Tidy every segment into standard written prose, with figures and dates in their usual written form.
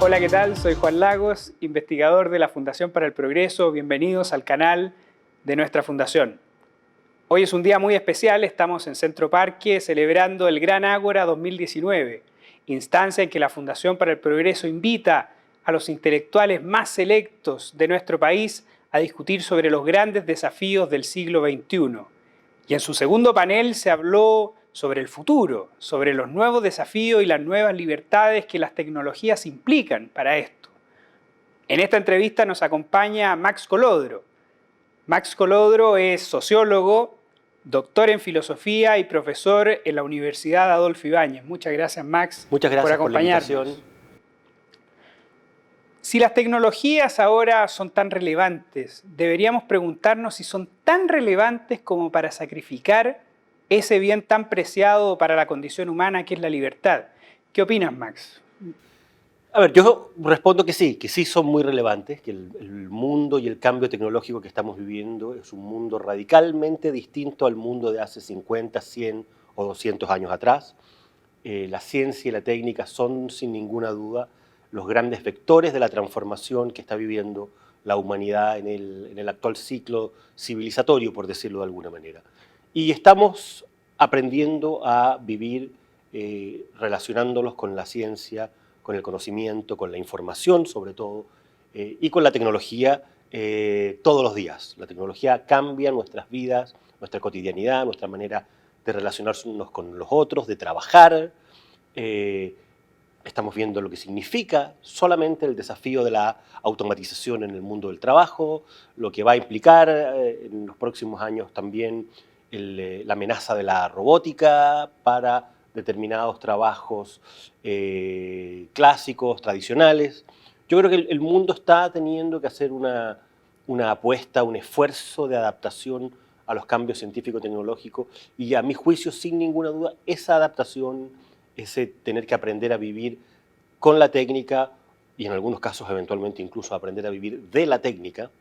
Hola, ¿qué tal? Soy Juan Lagos, investigador de la Fundación para el Progreso. Bienvenidos al canal de nuestra fundación. Hoy es un día muy especial, estamos en Centro Parque celebrando el Gran Ágora 2019, instancia en que la Fundación para el Progreso invita a los intelectuales más selectos de nuestro país a discutir sobre los grandes desafíos del siglo XXI. Y en su segundo panel se habló sobre el futuro, sobre los nuevos desafíos y las nuevas libertades que las tecnologías implican para esto. En esta entrevista nos acompaña Max Colodro. Max Colodro es sociólogo, doctor en filosofía y profesor en la Universidad Adolfo Ibáñez. Muchas gracias, Max, Muchas gracias por acompañarnos. por la invitación. Si las tecnologías ahora son tan relevantes, deberíamos preguntarnos si son tan relevantes como para sacrificar ese bien tan preciado para la condición humana que es la libertad. ¿Qué opinas, Max? A ver, yo respondo que sí son muy relevantes, que el mundo y el cambio tecnológico que estamos viviendo es un mundo radicalmente distinto al mundo de hace 50, 100 o 200 años atrás. La ciencia y la técnica son, sin ninguna duda, los grandes vectores de la transformación que está viviendo la humanidad en el actual ciclo civilizatorio, por decirlo de alguna manera. Y estamos aprendiendo a vivir relacionándolos con la ciencia, con el conocimiento, con la información sobre todo, y con la tecnología todos los días. La tecnología cambia nuestras vidas, nuestra cotidianidad, nuestra manera de relacionarnos con los otros, de trabajar. Estamos viendo lo que significa solamente el desafío de la automatización en el mundo del trabajo, lo que va a implicar en los próximos años también la amenaza de la robótica para determinados trabajos clásicos, tradicionales. Yo creo que el mundo está teniendo que hacer una apuesta, un esfuerzo de adaptación a los cambios científico-tecnológicos y a mi juicio, sin ninguna duda, esa adaptación, ese tener que aprender a vivir con la técnica y en algunos casos eventualmente incluso aprender a vivir de la técnica,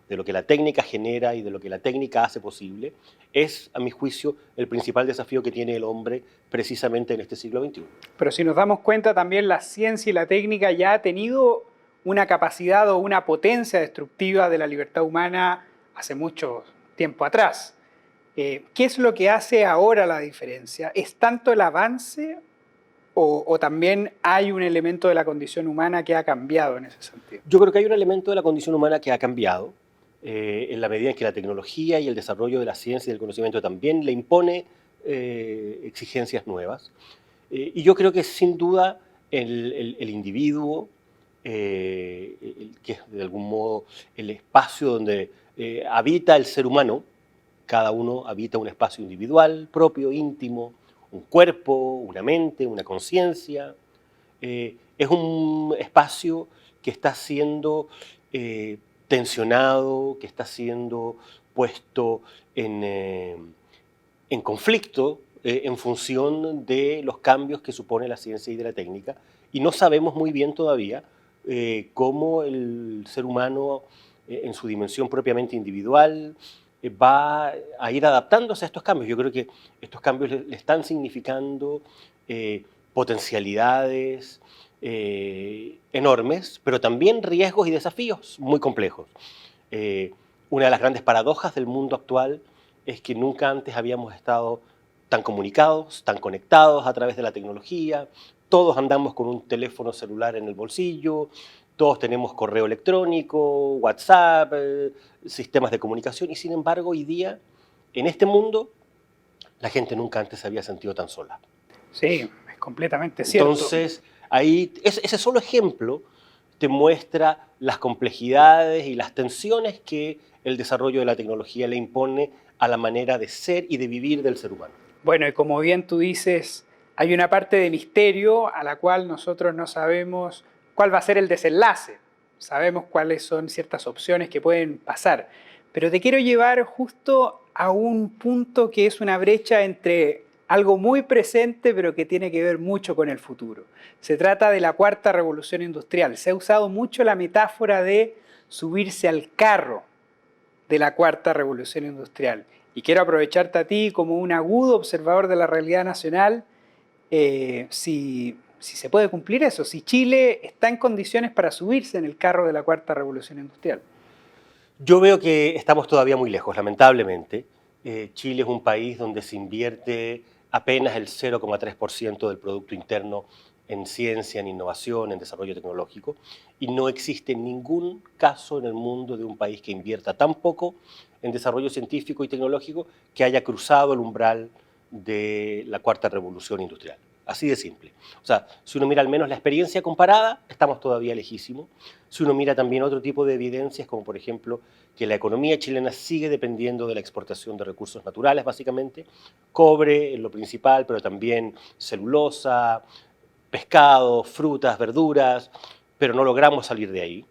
de lo que la técnica genera y de lo que la técnica hace posible, es, a mi juicio, el principal desafío que tiene el hombre precisamente en este siglo XXI. Pero si nos damos cuenta, también la ciencia y la técnica ya ha tenido una capacidad o una potencia destructiva de la libertad humana hace mucho tiempo atrás. ¿Qué es lo que hace ahora la diferencia? ¿Es tanto el avance o también hay un elemento de la condición humana que ha cambiado en ese sentido? Yo creo que hay un elemento de la condición humana que ha cambiado en la medida en que la tecnología y el desarrollo de la ciencia y del conocimiento también le impone exigencias nuevas. Y yo creo que sin duda el individuo, que es de algún modo el espacio donde habita el ser humano, cada uno habita un espacio individual, propio, íntimo, un cuerpo, una mente, una conciencia. Es un espacio que está siendo tensionado, que está siendo puesto en conflicto en función de los cambios que supone la ciencia y de la técnica, y no sabemos muy bien todavía cómo el ser humano, en su dimensión propiamente individual, va a ir adaptándose a estos cambios. Yo creo que estos cambios le están significando potencialidades enormes, pero también riesgos y desafíos muy complejos. Una de las grandes paradojas del mundo actual es que nunca antes habíamos estado tan comunicados, tan conectados a través de la tecnología. Todos andamos con un teléfono celular en el bolsillo, todos tenemos correo electrónico, WhatsApp, sistemas de comunicación, y sin embargo hoy día, en este mundo, la gente nunca antes se había sentido tan sola. Sí, es completamente cierto. Entonces, ahí, ese solo ejemplo te muestra las complejidades y las tensiones que el desarrollo de la tecnología le impone a la manera de ser y de vivir del ser humano. Bueno, y como bien tú dices, hay una parte de misterio a la cual nosotros no sabemos cuál va a ser el desenlace. Sabemos cuáles son ciertas opciones que pueden pasar. Pero te quiero llevar justo a un punto que es una brecha entre algo muy presente, pero que tiene que ver mucho con el futuro. Se trata de la cuarta revolución industrial. Se ha usado mucho la metáfora de subirse al carro de la cuarta revolución industrial. Y quiero aprovecharte a ti como un agudo observador de la realidad nacional, si si se puede cumplir eso, si Chile está en condiciones para subirse en el carro de la cuarta revolución industrial. Yo veo que estamos todavía muy lejos, lamentablemente. Chile es un país donde se invierte apenas el 0,3% del Producto Interno en ciencia, en innovación, en desarrollo tecnológico, y no existe ningún caso en el mundo de un país que invierta tan poco en desarrollo científico y tecnológico que haya cruzado el umbral de la cuarta revolución industrial. Así de simple. O sea, si uno mira al menos la experiencia comparada, estamos todavía lejísimos. Si uno mira también otro tipo de evidencias, como por ejemplo que la economía chilena sigue dependiendo de la exportación de recursos naturales, básicamente, cobre en lo principal, pero también celulosa, pescado, frutas, verduras, pero no logramos salir de ahí.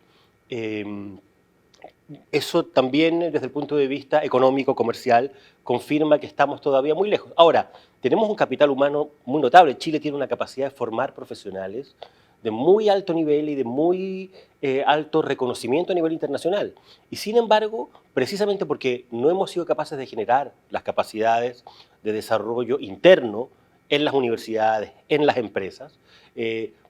Eso también, desde el punto de vista económico, comercial, confirma que estamos todavía muy lejos. Ahora, tenemos un capital humano muy notable. Chile tiene una capacidad de formar profesionales de muy alto nivel y de muy alto reconocimiento a nivel internacional. Y sin embargo, precisamente porque no hemos sido capaces de generar las capacidades de desarrollo interno en las universidades, en las empresas,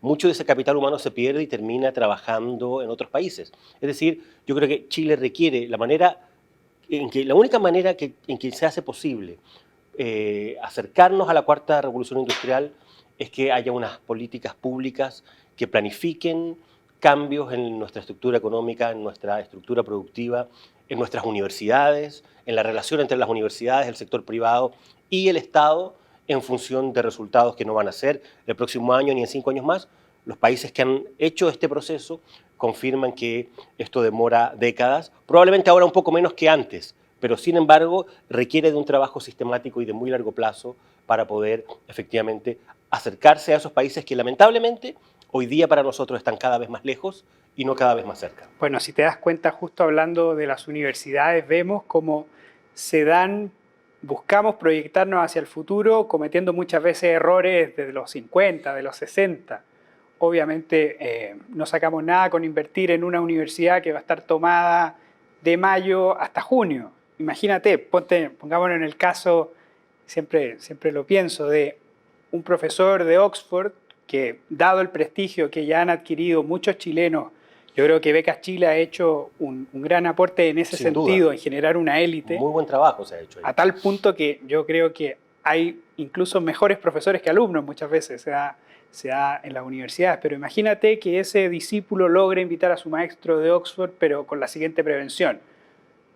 mucho de ese capital humano se pierde y termina trabajando en otros países. Es decir, yo creo que Chile requiere la única manera en que se hace posible acercarnos a la cuarta revolución industrial es que haya unas políticas públicas que planifiquen cambios en nuestra estructura económica, en nuestra estructura productiva, en nuestras universidades, en la relación entre las universidades, el sector privado y el Estado, en función de resultados que no van a ser el próximo año ni en 5 años más. Los países que han hecho este proceso confirman que esto demora décadas, probablemente ahora un poco menos que antes, pero sin embargo requiere de un trabajo sistemático y de muy largo plazo para poder efectivamente acercarse a esos países que lamentablemente hoy día para nosotros están cada vez más lejos y no cada vez más cerca. Bueno, si te das cuenta, justo hablando de las universidades, vemos cómo buscamos proyectarnos hacia el futuro cometiendo muchas veces errores de los 50, de los 60. Obviamente no sacamos nada con invertir en una universidad que va a estar tomada de mayo hasta junio. Imagínate, pongámonos en el caso, siempre lo pienso, de un profesor de Oxford que, dado el prestigio que ya han adquirido muchos chilenos, yo creo que Becas Chile ha hecho un gran aporte en ese Sin sentido, duda. en generar una élite. Muy buen trabajo se ha hecho ahí. A tal punto que yo creo que hay incluso mejores profesores que alumnos muchas veces, se da en las universidades. Pero imagínate que ese discípulo logra invitar a su maestro de Oxford, pero con la siguiente prevención.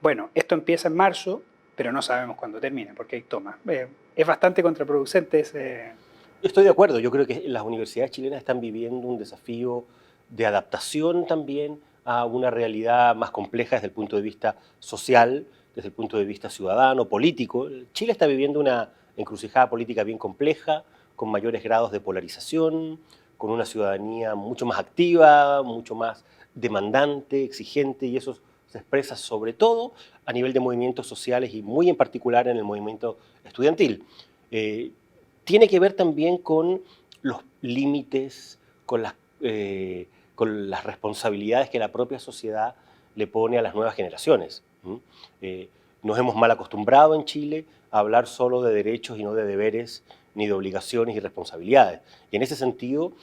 Bueno, esto empieza en marzo, pero no sabemos cuándo termina, porque hay tomas. Es bastante contraproducente ese... Estoy de acuerdo, yo creo que las universidades chilenas están viviendo un desafío de adaptación también a una realidad más compleja desde el punto de vista social, desde el punto de vista ciudadano, político. Chile está viviendo una encrucijada política bien compleja, con mayores grados de polarización, con una ciudadanía mucho más activa, mucho más demandante, exigente, y eso se expresa sobre todo a nivel de movimientos sociales y muy en particular en el movimiento estudiantil. Tiene que ver también con los límites, con las responsabilidades que la propia sociedad le pone a las nuevas generaciones. Nos hemos mal acostumbrado en Chile a hablar solo de derechos y no de deberes, ni de obligaciones y responsabilidades. Y en ese sentido,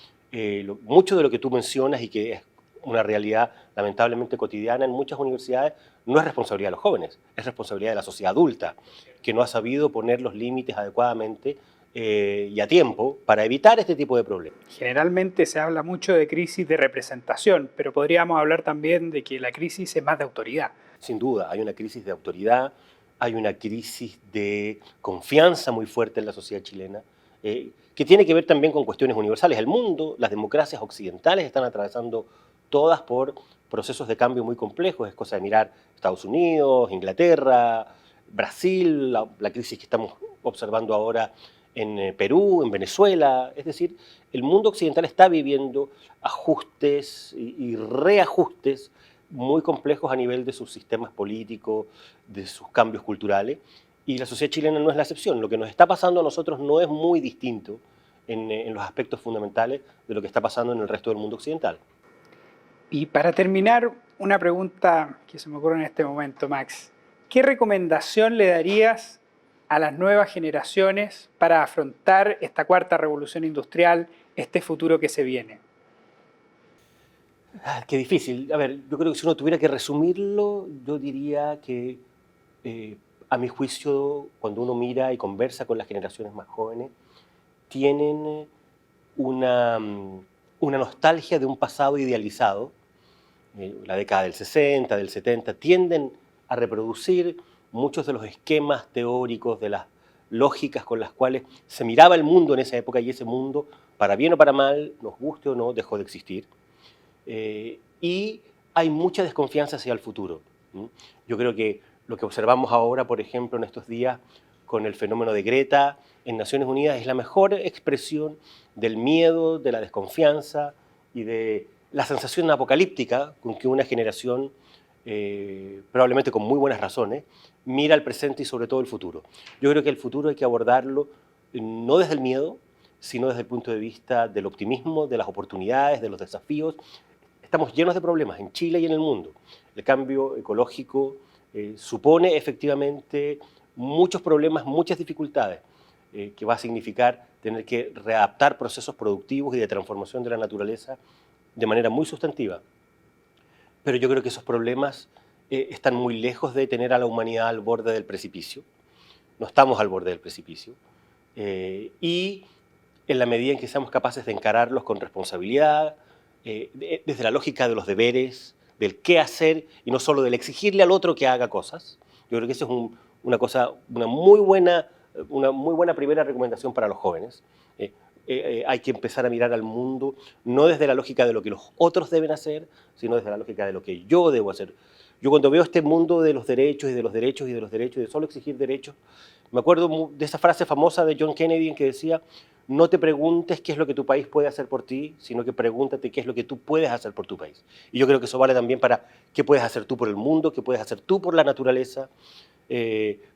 mucho de lo que tú mencionas y que es una realidad lamentablemente cotidiana en muchas universidades, no es responsabilidad de los jóvenes, es responsabilidad de la sociedad adulta, que no ha sabido poner los límites adecuadamente y a tiempo para evitar este tipo de problemas. Generalmente se habla mucho de crisis de representación, pero podríamos hablar también de que la crisis es más de autoridad. Sin duda, hay una crisis de autoridad, hay una crisis de confianza muy fuerte en la sociedad chilena, que tiene que ver también con cuestiones universales. El mundo, las democracias occidentales están atravesando todas por procesos de cambio muy complejos. Es cosa de mirar Estados Unidos, Inglaterra, Brasil, la crisis que estamos observando ahora en Perú, en Venezuela. Es decir, el mundo occidental está viviendo ajustes y reajustes muy complejos a nivel de sus sistemas políticos, de sus cambios culturales, y la sociedad chilena no es la excepción. Lo que nos está pasando a nosotros no es muy distinto en los aspectos fundamentales de lo que está pasando en el resto del mundo occidental. Y para terminar, una pregunta que se me ocurre en este momento, Max. ¿Qué recomendación le darías a las nuevas generaciones para afrontar esta cuarta revolución industrial este futuro que se viene? Qué difícil. A ver, yo creo que si uno tuviera que resumirlo, yo diría que, a mi juicio, cuando uno mira y conversa con las generaciones más jóvenes, tienen una nostalgia de un pasado idealizado, la década del 60, del 70, tienden a reproducir muchos de los esquemas teóricos, de las lógicas con las cuales se miraba el mundo en esa época, y ese mundo, para bien o para mal, nos guste o no, dejó de existir. Y hay mucha desconfianza hacia el futuro. Yo creo que lo que observamos ahora, por ejemplo, en estos días con el fenómeno de Greta en Naciones Unidas es la mejor expresión del miedo, de la desconfianza y de la sensación apocalíptica con que una generación, probablemente con muy buenas razones, mira el presente y sobre todo el futuro. Yo creo que el futuro hay que abordarlo no desde el miedo, sino desde el punto de vista del optimismo, de las oportunidades, de los desafíos. Estamos llenos de problemas en Chile y en el mundo. El cambio ecológico supone efectivamente muchos problemas, muchas dificultades, que va a significar tener que readaptar procesos productivos y de transformación de la naturaleza de manera muy sustantiva. Pero yo creo que esos problemas están muy lejos de tener a la humanidad al borde del precipicio. No estamos al borde del precipicio. Y en la medida en que seamos capaces de encararlos con responsabilidad, desde la lógica de los deberes, del qué hacer y no solo del exigirle al otro que haga cosas. Yo creo que eso es una muy buena primera recomendación para los jóvenes. Hay que empezar a mirar al mundo no desde la lógica de lo que los otros deben hacer, sino desde la lógica de lo que yo debo hacer. Yo cuando veo este mundo de los derechos y de los derechos y de los derechos y de solo exigir derechos, me acuerdo de esa frase famosa de John Kennedy en que decía: no te preguntes qué es lo que tu país puede hacer por ti, sino que pregúntate qué es lo que tú puedes hacer por tu país. Y yo creo que eso vale también para qué puedes hacer tú por el mundo, qué puedes hacer tú por la naturaleza.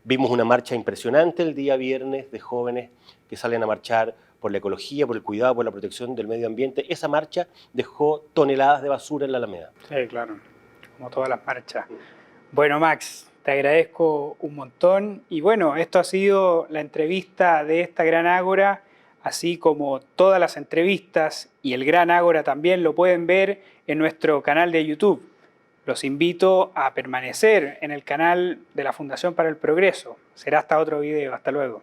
Vimos una marcha impresionante el día viernes de jóvenes que salen a marchar por la ecología, por el cuidado, por la protección del medio ambiente. Esa marcha dejó toneladas de basura en la Alameda. Sí, claro, como todas las marchas. Bueno, Max, te agradezco un montón. Y bueno, esto ha sido la entrevista de esta Gran Ágora, así como todas las entrevistas y el Gran Ágora también lo pueden ver en nuestro canal de YouTube. Los invito a permanecer en el canal de la Fundación para el Progreso. Será hasta otro video. Hasta luego.